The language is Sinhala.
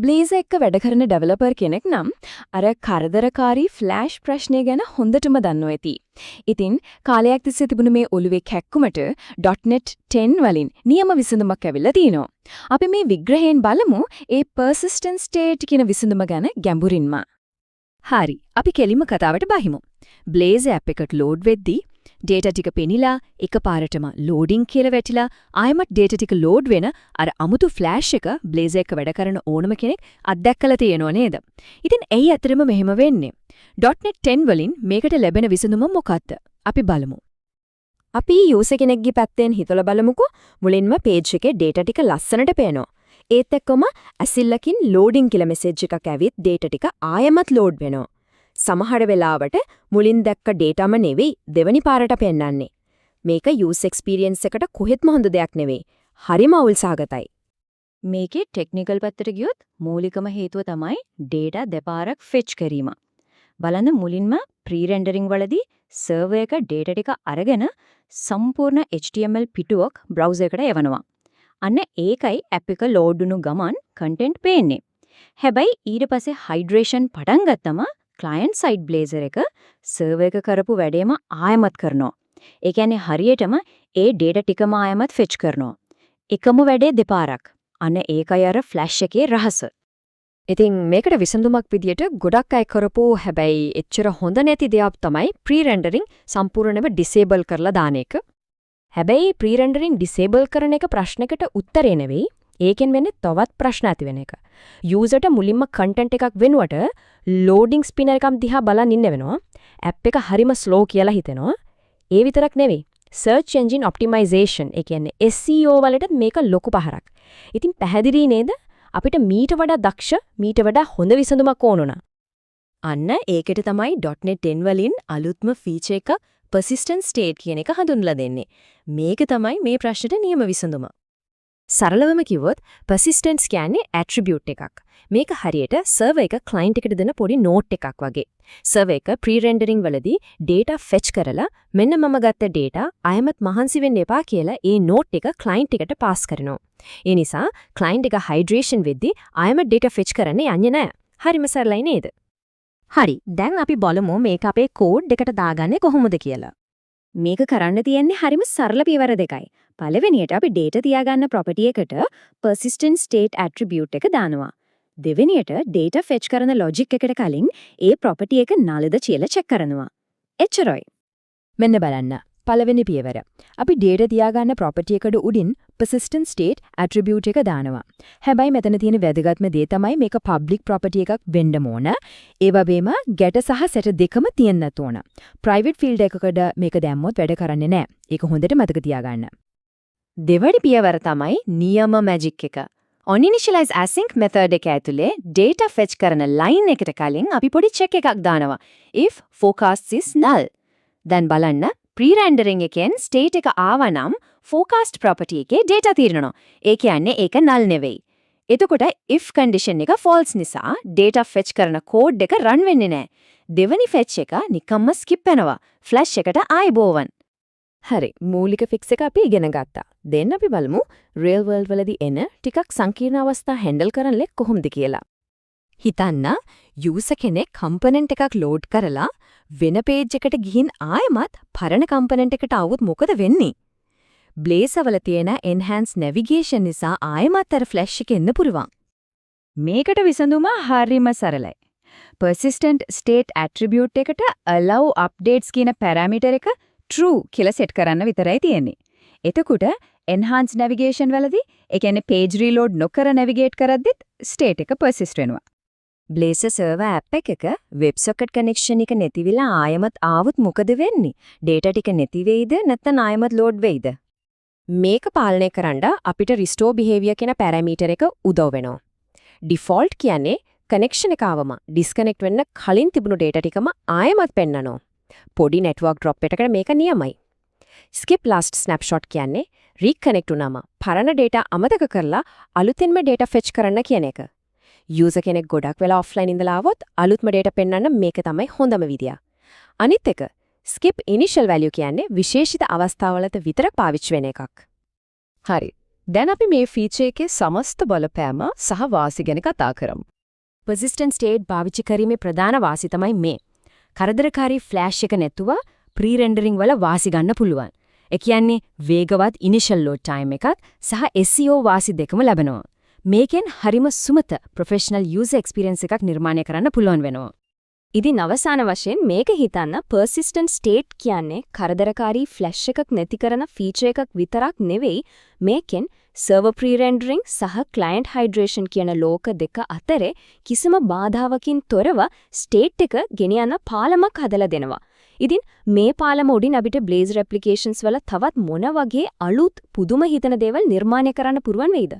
බ්ලේස් එක්ක වැඩ කරන ඩෙවලොපර් කෙනෙක් නම් අර කරදරකාරී ෆ්ලෑෂ් ප්‍රශ්නය ගැන හොඳටම දන්නවා ඇති. ඉතින් කාලයක් තිස්සේ තිබුණු මේ ඔළුවේ කැක්කුමට .NET 10 වලින් නියම විසඳුමක් ඇවිල්ලා තිනවා. අපි මේ විග්‍රහයෙන් බලමු ඒ persistent state කියන විසඳුම ගැන ගැඹුරින්ම. හරි. අපි කෙලින්ම කතාවට බහිමු. බ්ලේස් ඇප් එකට ලෝඩ් වෙද්දී data ටික පෙනිලා එකපාරටම loading කියලා වැටිලා ආයෙමත් data ටික load වෙන අර අමුතු flash එක Blaze එක වැඩ කරන ඕනම කෙනෙක් අත්දැකලා තියෙනව නේද? ඉතින් එයි අතරම මෙහෙම වෙන්නේ. .NET 10 වලින් මේකට ලැබෙන විසඳුම මොකක්ද? අපි බලමු. අපි user කෙනෙක්ගේ පැත්තෙන් හිතලා බලමුකෝ. මුලින්ම page එකේ data ටික ලස්සනට පේනවා. ඒත් එක්කම ඇසිල්ලකින් loading කියලා message එකක් ඇවිත් data ටික ආයෙමත් load වෙනවා. සමහර වෙලාවට මුලින් දැක්ක ඩේටාම නෙවෙයි දෙවනි පාරට පෙන්නන්නේ. මේක user experience එකට කොහෙත්ම හොඳ දෙයක් නෙවෙයි. හරිම අවුල්සහගතයි. මේකේ ටෙක්නිකල් පැත්තට ගියොත් මූලිකම හේතුව තමයි data දෙපාරක් fetch කිරීම. බලන්න මුලින්ම pre-rendering වලදී server එක data ටික අරගෙන සම්පූර්ණ HTML පිටුවක් browser එකට එවනවා. අන්න ඒකයි app එක load වුණු ගමන් content පේන්නේ. හැබැයි ඊට පස්සේ hydration පටන් ගත්තම client side Blazor එක server එක කරපු වැඩේම ආයමත් කරනවා. ඒ කියන්නේ හරියටම ඒ data ටිකම ආයමත් fetch කරනවා. එකම වැඩේ දෙපාරක්. අන්න ඒකයි අර flash එකේ රහස. ඉතින් මේකට විසඳුමක් විදියට ගොඩක් අය කරපු හැබැයි එච්චර හොඳ නැති දෙයක් තමයි pre-rendering සම්පූර්ණයෙන්ම disable කරලා දාන එක. හැබැයි pre-rendering disable කරන එක ප්‍රශ්නකට උත්තරේ නෙවෙයි. ඒකෙන් වෙන්නේ තවත් ප්‍රශ්න ඇති වෙන එක. යූසර්ට මුලින්ම content එකක් වෙනුවට loading spinner එකක් දිහා බලන් ඉන්න වෙනවා. app එක හරිම slow කියලා හිතෙනවා. ඒ විතරක් නෙවෙයි. search engine optimization ඒ කියන්නේ SEO වලට මේක ලොකු පහරක්. ඉතින් පැහැදිලි නේද? අපිට මීට වඩා දක්ෂ මීට වඩා හොඳ විසඳුමක් ඕන. අන්න ඒකට තමයි .NET 10 වලින් අලුත්ම feature එක persistent state කියන එක හඳුන්වලා දෙන්නේ. මේක තමයි මේ ප්‍රශ්නෙට නියම විසඳුම. සරලවම කිව්වොත් persistence කියන්නේ attribute එකක්. මේක හරියට server එක client එකට දෙන පොඩි note එකක් වගේ. server එක pre-rendering වලදී data fetch කරලා මෙන්න මම ගත්ත data ආයමත් මහන්සි වෙන්න එපා කියලා ඒ note එක client එකට pass කරනවා. ඒ නිසා client එක hydration වෙද්දී ආයමත් data fetch කරන්න යන්නේ නැහැ. හරිම සරලයි නේද? හරි. දැන් අපි බලමු මේක අපේ code එකට දාගන්නේ කොහොමද කියලා. මේක කරන්න තියෙන්නේ හරිම සරල පියවර දෙකයි. පළවෙනියට අපි data තියාගන්න property එකට persistent state attribute එක දානවා. දෙවෙනියට data fetch කරන logic එකට කලින් ඒ property එක nullද කියලා check කරනවා. එච්චරයි. මෙන්න බලන්න. පළවෙනි පියවර. අපි data තියාගන්න property එකට උඩින් persistent state attribute එක දානවා. හැබැයි මෙතන තියෙන වැදගත්ම දේ තමයි මේක public property එකක් වෙන්න ඕන. ඒ වගේම get සහ set දෙකම තියෙන්නත් ඕන. private field එකකට මේක දැම්මොත් වැඩ කරන්නේ නැහැ. ඒක හොඳට මතක තියාගන්න. දෙවැනි පියවර තමයි නියම magic එක. oninitialize async method එක ඇතුලේ data fetch කරන line එකට කලින් අපි පොඩි check එකක් දානවා. if forecast is null. දැන් බලන්න pre-rendering එකෙන් state එක ආවනම් forecast property එකේ data తీරනවා. ඒ කියන්නේ ඒක null නෙවෙයි. එතකොට if condition එක false නිසා data fetch කරන code එක run වෙන්නේ නැහැ. දෙවනි fetch එක නිකම්ම skip වෙනවා. flash එකට ආයිබෝවන්. හරි. මූලික fix එක අපි ඉගෙන ගත්තා. දැන් අපි බලමු real world වලදී එන ටිකක් සංකීර්ණ අවස්ථා handle කරන්න කොහොමද කියලා. හිතන්න user කෙනෙක් component එකක් load කරලා වෙන page එකට ගිහින් ආයෙමත් පරණ component එකට આવුත් මොකද වෙන්නේ? Blazor වල තියෙන enhanced navigation නිසා ආයෙමත් අර flash එක එන්න පුරුවන්. මේකට විසඳුම හරිම සරලයි. persistent state attribute එකට allow updates කියන parameter එක true කියලා set කරන්න විතරයි තියෙන්නේ. එතකොට enhanced navigation වලදී ඒ කියන්නේ page reload නොකර navigate කරද්දිත් state එක persist වෙනවා. Blazor server app එකක WebSocket connection එක නැති වෙලා ආයෙමත් ආවොත් මොකද වෙන්නේ? data ටික නැති වෙයිද නැත්නම් ආයෙමත් load වෙයිද? මේක පාලනය කරන්න අපිට restore behavior කියන parameter එක උදව් වෙනවා. default කියන්නේ connection එක ආවම disconnect වෙන්න කලින් තිබුණු data ටිකම ආයෙමත් පෙන්නනවා. පොඩි network drop එකකට මේක නියමයි. skip last snapshot කියන්නේ reconnect වුණාම පරණ data අමතක කරලා අලුතෙන්ම data fetch කරන්න කියන එක. user කෙනෙක් ගොඩක් වෙලා offline ඉඳලා આવොත් අලුත්ම data පෙන්වන්න මේක තමයි හොඳම විදිය. අනිත් එක skip initial value කියන්නේ විශේෂිත අවස්ථාවලට විතර පාවිච්චි වෙන එකක්. හරි. දැන් අපි මේ ෆීචර් එකේ සමස්ත බලපෑම සහ වාසි ගැන කතා කරමු. persistent state පාවිච්චි කිරීමේ ප්‍රධාන වාසි තමයි මේ. කරදරකාරී ෆ්ලෑෂ් එක නැතුව pre-rendering වල වාසි ගන්න පුළුවන්. ඒ කියන්නේ වේගවත් initial load time එකක් සහ SEO වාසි දෙකම ලැබෙනවා. මේකෙන් හරිම සුමත professional user experience එකක් නිර්මාණය කරන්න පුළුවන් වෙනවා. ඉතින් අවසාන වශයෙන් මේක හිතන්න persistent state කියන්නේ කරදරකාරී ෆ්ලැෂ් එකක් නැති කරන ෆීචර් එකක් විතරක් නෙවෙයි මේකෙන් server pre-rendering සහ client hydration කියන ලෝක දෙක අතරේ කිසිම බාධාවකින් තොරව state එක ගෙනියන්න පාලමක් හදලා දෙනවා. ඉතින් මේ පාලම උඩින් අපිට Blazor applications වල තවත් මොන වගේ අලුත් පුදුම හිතන දේවල් නිර්මාණය කරන්න පුරුවන් වෙයිද?